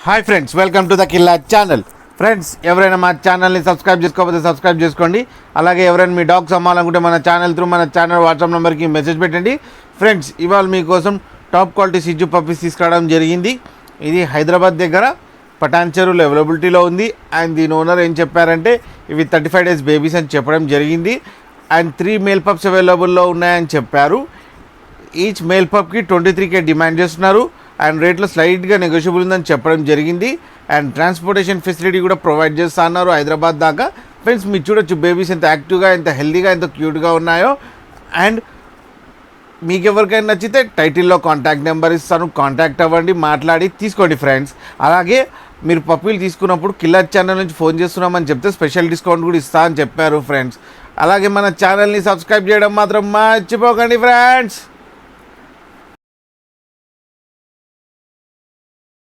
Hi friends, welcome to the Killa channel. Friends, ఎవరైనా మా ఛానల్ని సబ్స్క్రైబ్ చేసుకోకపోతే సబ్స్క్రైబ్ చేసుకోండి. అలాగే ఎవరైనా మీ డాగ్స్ అమ్మాలనుకుంటే మన ఛానల్ వాట్సాప్ నెంబర్కి మెసేజ్ పెట్టండి. ఫ్రెండ్స్, ఇవాళ మీకోసం టాప్ క్వాలిటీ సిజ్జు పప్పీస్ తీసుకురావడం జరిగింది. ఇది హైదరాబాద్ దగ్గర పటాన్ చెరువులో అవైలబిలిటీలో ఉంది. అండ్ దీని ఓనర్ ఏం చెప్పారంటే ఇవి 35 days బేబీస్ అని చెప్పడం జరిగింది. అండ్ 3 మేల్ పప్స్ అవైలబుల్లో ఉన్నాయని చెప్పారు. ఈచ్ మేల్ పప్కి 23K డిమాండ్ చేస్తున్నారు. అండ్ రేట్లో స్లైట్గా నెగోషియబుల్ ఉందని చెప్పడం జరిగింది. అండ్ ట్రాన్స్పోర్టేషన్ ఫెసిలిటీ కూడా ప్రొవైడ్ చేస్తా అన్నారు హైదరాబాద్ దాకా. ఫ్రెండ్స్, మీరు చూడొచ్చు బేబీస్ ఎంత యాక్టివ్గా, ఎంత హెల్తీగా, ఎంత క్యూట్గా ఉన్నాయో. అండ్ మీకు ఎవరికైనా నచ్చితే టైటిల్లో కాంటాక్ట్ నెంబర్ ఇస్తాను, కాంటాక్ట్ అవ్వండి, మాట్లాడి తీసుకోండి ఫ్రెండ్స్. అలాగే మీరు పప్పీలు తీసుకున్నప్పుడు కిల్లర్ ఛానల్ నుంచి ఫోన్ చేస్తున్నామని చెప్తే స్పెషల్ డిస్కౌంట్ కూడా ఇస్తా అని చెప్పారు ఫ్రెండ్స్. అలాగే మన ఛానల్ని సబ్స్క్రైబ్ చేయడం మాత్రం మర్చిపోకండి ఫ్రెండ్స్.